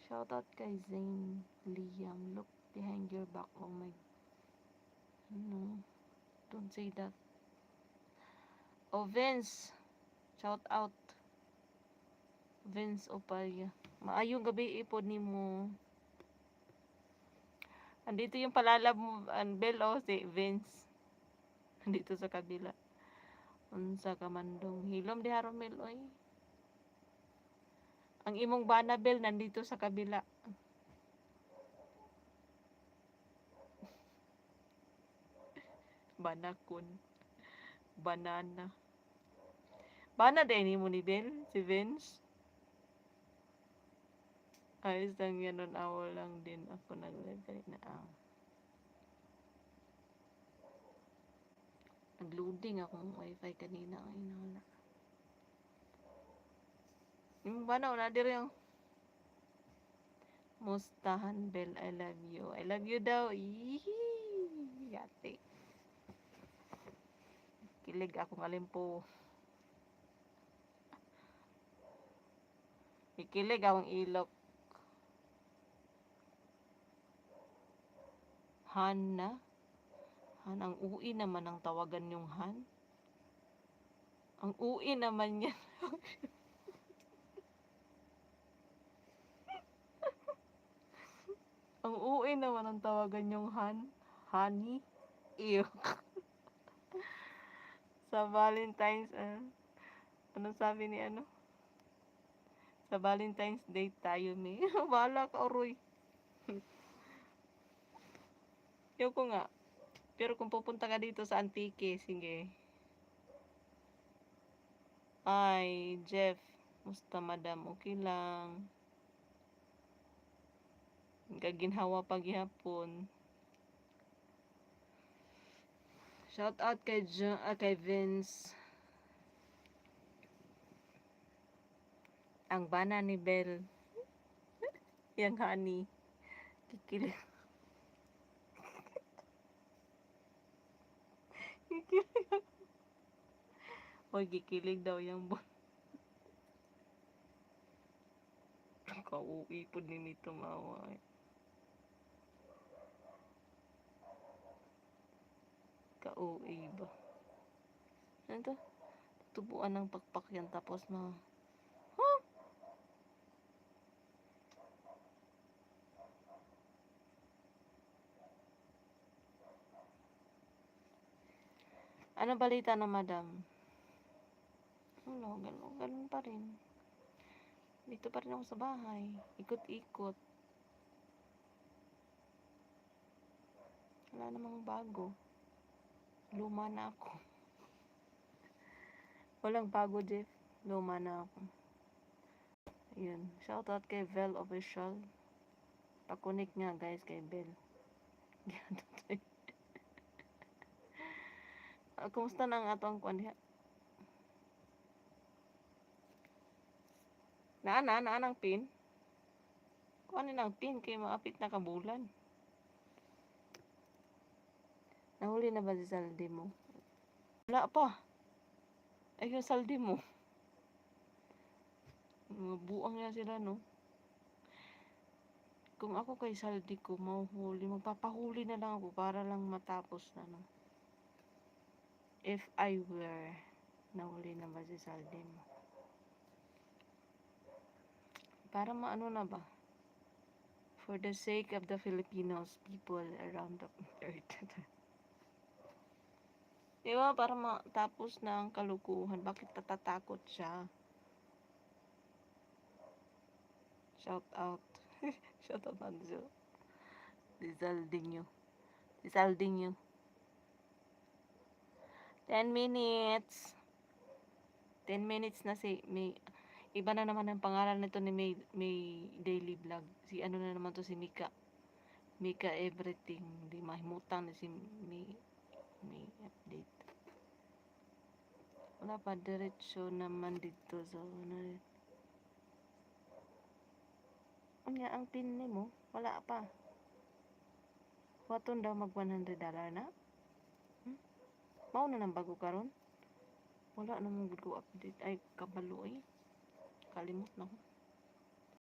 Shout out kay Zane Liam. Look behind your back. Oh my. No. Don't say that. Oh, Vince. Shout out. Vince Opalya. Maayong gabi ipod ni mo. Andito yung palalab mo, Bel, oh, si Vince. Andito sa kabila. Unsa ka mandong. Hilom di haromel, oy. Ang imong banabel nandito sa kabila. Banakon. Banana. Bana din mo ni Bel, si Vince. Ayos lang yan nun, awal lang din ako nag-live kanina. Nag-loading akong wifi kanina. Ay, nawala. Yung bana, wala din yung Mustahan Bel, I love you. I love you daw. Yee! Yate. Kilig akong alimpo. Ikilig akong ilok. Han na? Han, ang ui naman ang tawagan yung Han. Ang ui naman yan. Ang ui naman ang tawagan yung Han. Honey. Ew. Sa Valentine's, ano sabi ni ano? Sa Valentine's Day tayo, may. Bahala ka, Oroy. Ko nga. Pero kung pupunta ka dito sa Antique, sige. Ay, Jeff. Musta, madam? Okay lang. Kaginhawa paghihapon. Shout out kay kay Vince. Ang bana ni Bel. Yang honey. Kikilig. Kikilig. Hoy, kikilig daw yung bon. Kauwi po din ito mawa. Kauwi ba? Ano to? Tubuan ng pakpak yan tapos na. Huh? Ano balita na, madam? Ano, ganun pa rin. Dito pa rin ako sa bahay. Ikot-ikot. Wala namang bago. Luma na ako. Walang bago, Jeff. Luma na ako. Ayun. Shoutout kay Vel Official. Pakunik nga, guys, kay Bel. Kumusta na ang atong kwan diha? Naan ang pin? Kuan ang pin kay maapit na kabulan. Nahuli na ba si saldi mo? Wala pa. Ay, yung saldi mo. Mga buang yan sila, no? Kung ako kay saldi ko, mahuhuli. Magpapahuli na lang ako para lang matapos na, no? If I were, nahuli na ba si saldi mo? Para maano na ba? For the sake of the Filipinos, people around the earth. Diba? Para matapos na ang kalukuhan. Bakit natatakot siya? Shout out. Shout out Anzo. Disaldinho. 10 minutes. 10 minutes na si may iba na naman ang pangalan nito ni May daily vlog. Si ano na naman to si Mika. Mika everything. Di mahimutang na si May update. Wala pa diretso naman dito sa ano. Unya ang pin ni mo, wala pa. Waton daw mag $100 na? Mao na nang bago karon? Wala na mong ko update. Ay, kabalo eh. Kalimot na ko.